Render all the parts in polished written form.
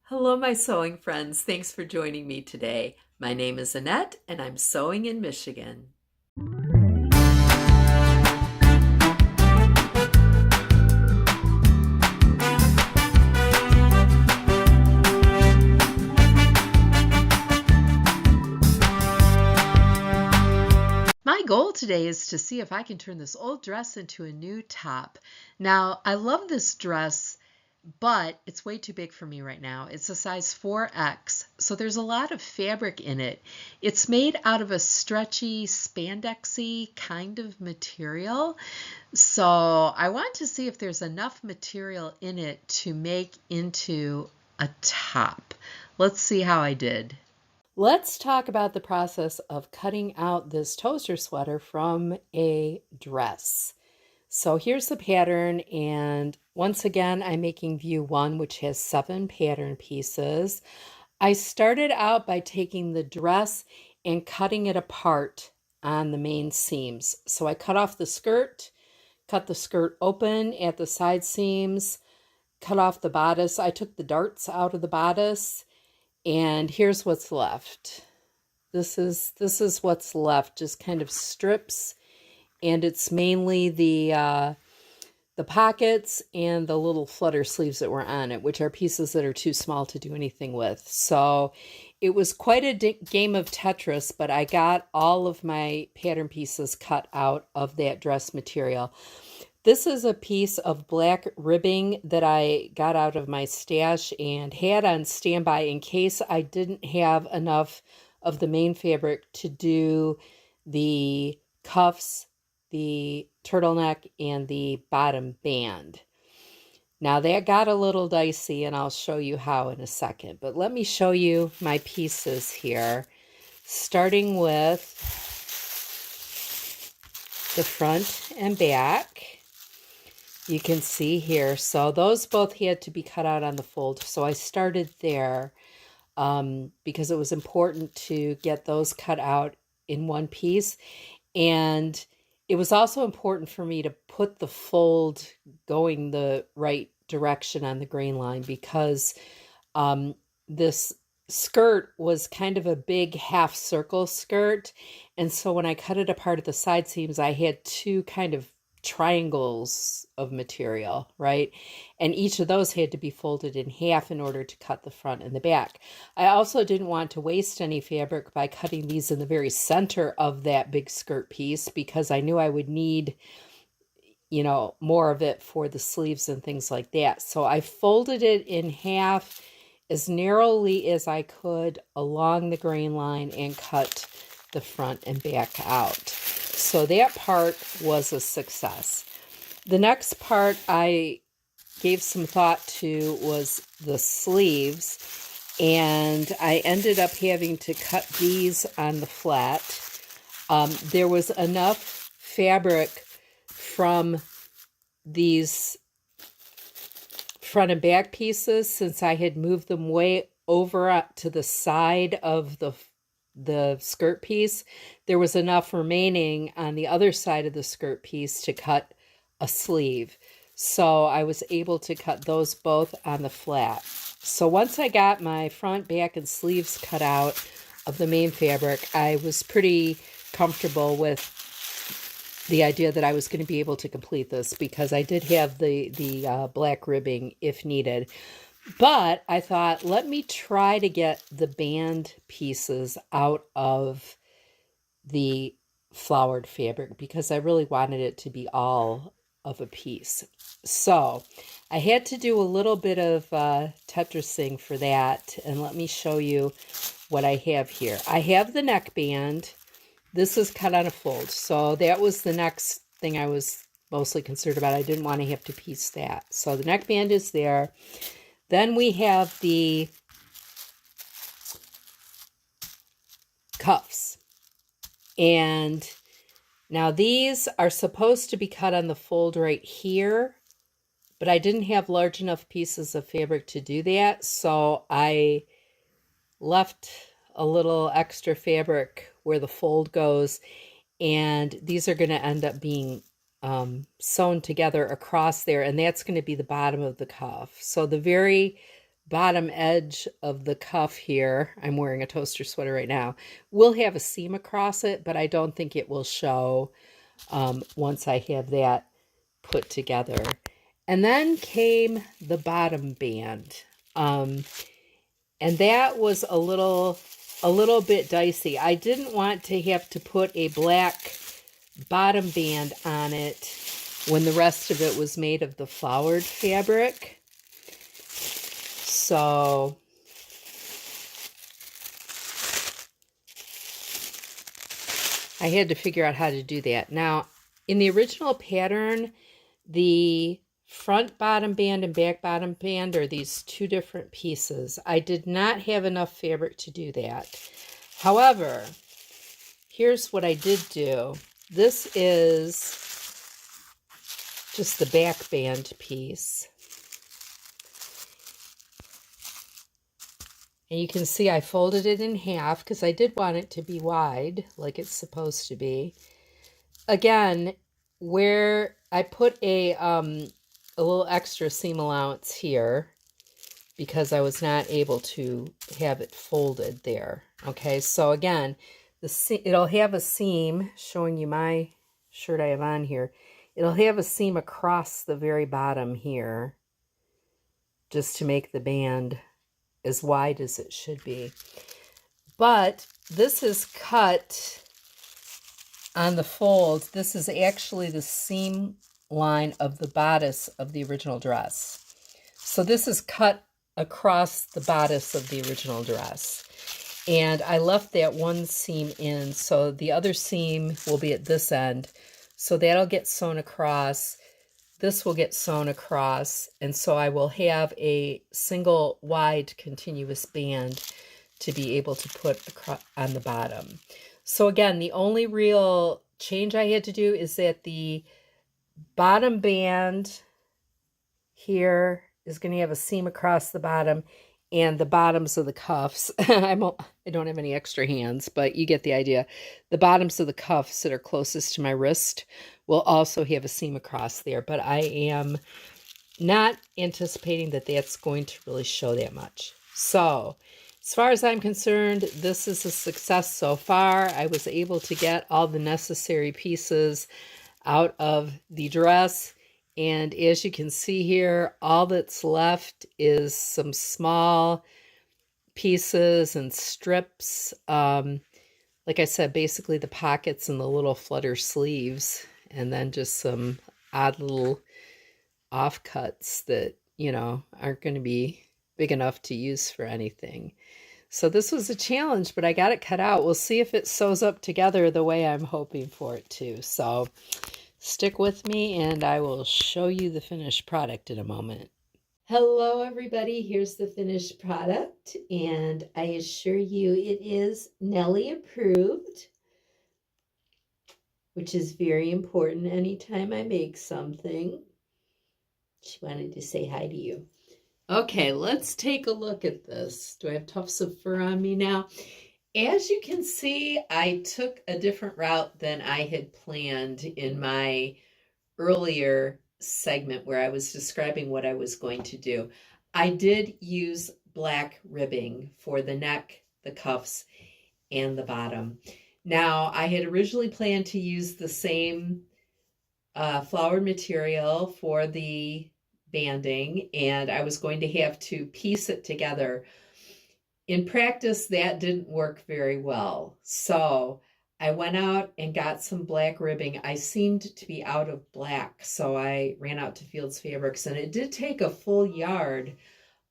Hello, my sewing friends. Thanks for joining me today. My name is Annette, and I'm sewing in Michigan. My goal today is to see if I can turn this old dress into a new top. Now, I love this dress, but it's way too big for me right now. It's a size 4X, so there's a lot of fabric in it. It's made out of a stretchy, spandexy kind of material. So I want to see if there's enough material in it to make into a top. Let's see how I did. Let's talk about the process of cutting out this toaster sweater from a dress. So here's the pattern, and once again, I'm making view 1, which has 7 pattern pieces. I started out by taking the dress and cutting it apart on the main seams. So I cut off the skirt, cut the skirt open at the side seams, cut off the bodice. I took the darts out of the bodice, and here's what's left. This is what's left, just kind of strips, and it's mainly the pockets and the little flutter sleeves that were on it, which are pieces that are too small to do anything with. So it was quite a game of Tetris, but I got all of my pattern pieces cut out of that dress material. This is a piece of black ribbing that I got out of my stash and had on standby in case I didn't have enough of the main fabric to do the cuffs, the turtleneck, and the bottom band. Now that got a little dicey, and I'll show you how in a second, but let me show you my pieces here, starting with the front and back. You can see here, so those both had to be cut out on the fold, so I started there because it was important to get those cut out in one piece. And it was also important for me to put the fold going the right direction on the grain line because this skirt was kind of a big half circle skirt. And so when I cut it apart at the side seams, I had two kind of triangles of material, right? And each of those had to be folded in half in order to cut the front and the back. I also didn't want to waste any fabric by cutting these in the very center of that big skirt piece because I knew I would need, more of it for the sleeves and things like that. So I folded it in half as narrowly as I could along the grain line and cut the front and back out. So that part was a success. The next part I gave some thought to was the sleeves, and I ended up having to cut these on the flat. There was enough fabric from these front and back pieces, since I had moved them way over to the side of the skirt piece, there was enough remaining on the other side of the skirt piece to cut a sleeve. So I was able to cut those both on the flat. So once I got my front, back, and sleeves cut out of the main fabric, I was pretty comfortable with the idea that I was going to be able to complete this because I did have the black ribbing if needed. But I thought, let me try to get the band pieces out of the flowered fabric because I really wanted it to be all of a piece. So I had to do a little bit of Tetrising for that, and let me show you what I have here. I have the neckband. This is cut on a fold, so that was the next thing I was mostly concerned about. I didn't want to have to piece that. So the neckband is there. Then we have the cuffs. And now these are supposed to be cut on the fold right here, but I didn't have large enough pieces of fabric to do that, so I left a little extra fabric where the fold goes, and these are going to end up being sewn together across there, and that's going to be the bottom of the cuff. So the very bottom edge of the cuff here, I'm wearing a toaster sweater right now, will have a seam across it, but I don't think it will show once I have that put together. And then came the bottom band. And that was a little bit dicey. I didn't want to have to put a black bottom band on it when the rest of it was made of the flowered fabric. So I had to figure out how to do that. Now, in the original pattern, the front bottom band and back bottom band are these two different pieces. I did not have enough fabric to do that. However, here's what I did do. This is just the back band piece. And you can see I folded it in half because I did want it to be wide like it's supposed to be. Again, where I put a little extra seam allowance here because I was not able to have it folded there. Okay, so again, it'll have a seam, showing you my shirt I have on here. It'll have a seam across the very bottom here just to make the band as wide as it should be. But this is cut on the fold. This is actually the seam line of the bodice of the original dress. So this is cut across the bodice of the original dress. And I left that one seam in, so the other seam will be at this end. So that'll get sewn across. This will get sewn across, and so I will have a single wide continuous band to be able to put across on the bottom. So again, the only real change I had to do is that the bottom band here is going to have a seam across the bottom, and the bottoms of the cuffs, I don't have any extra hands, but you get the idea. The bottoms of the cuffs that are closest to my wrist will also have a seam across there, but I am not anticipating that that's going to really show that much. So, as far as I'm concerned, this is a success so far. I was able to get all the necessary pieces out of the dress. And as you can see here, all that's left is some small pieces and strips. Like I said, basically the pockets and the little flutter sleeves, and then just some odd little offcuts that, aren't going to be big enough to use for anything. So this was a challenge, but I got it cut out. We'll see if it sews up together the way I'm hoping for it to. So stick with me and I will show you the finished product in a moment. Hello everybody, here's the finished product, and I assure you it is Nellie approved, which is very important anytime I make something. She wanted to say hi to you. Okay, let's take a look at this. Do I have tufts of fur on me now? As you can see, I took a different route than I had planned in my earlier segment where I was describing what I was going to do. I did use black ribbing for the neck, the cuffs, and the bottom. Now, I had originally planned to use the same flowered material for the banding, and I was going to have to piece it together. In practice, that didn't work very well. So I went out and got some black ribbing. I seemed to be out of black, so I ran out to Fields Fabrics, and it did take a full yard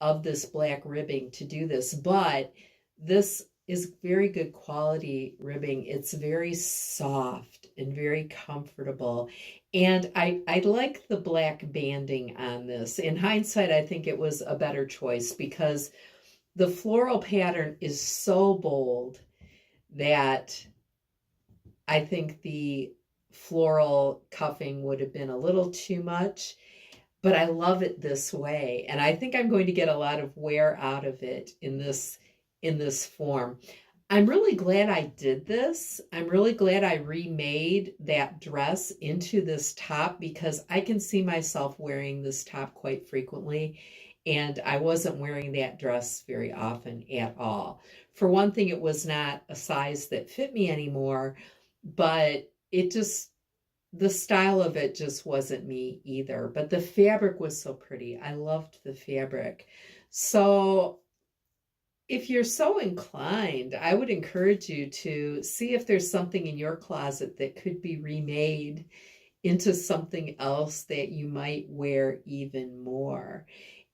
of this black ribbing to do this, but this is very good quality ribbing. It's very soft and very comfortable. And I like the black banding on this. In hindsight, I think it was a better choice because the floral pattern is so bold that I think the floral cuffing would have been a little too much, but I love it this way. And I think I'm going to get a lot of wear out of it in this form. I'm really glad I did this. I'm really glad I remade that dress into this top because I can see myself wearing this top quite frequently. And I wasn't wearing that dress very often at all. For one thing, it was not a size that fit me anymore, but it just, the style of it just wasn't me either. But the fabric was so pretty. I loved the fabric. So if you're so inclined, I would encourage you to see if there's something in your closet that could be remade into something else that you might wear even more.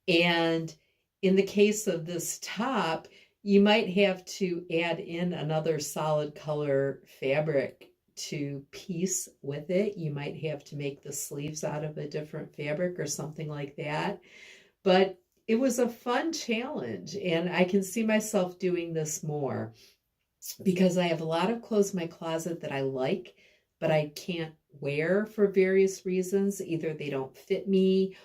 And in the case of this top, you might have to add in another solid color fabric to piece with it. You might have to make the sleeves out of a different fabric or something like that. But it was a fun challenge, and I can see myself doing this more because I have a lot of clothes in my closet that I like, but I can't wear for various reasons. Either they don't fit me,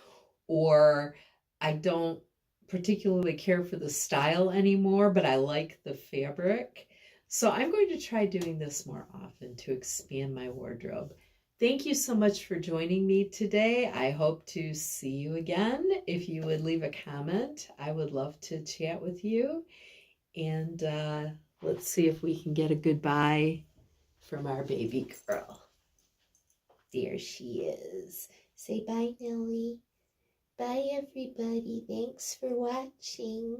or I don't particularly care for the style anymore, but I like the fabric. So I'm going to try doing this more often to expand my wardrobe. Thank you so much for joining me today. I hope to see you again. If you would leave a comment, I would love to chat with you. And let's see if we can get a goodbye from our baby girl. There she is. Say bye, Nellie. Bye, everybody. Thanks for watching.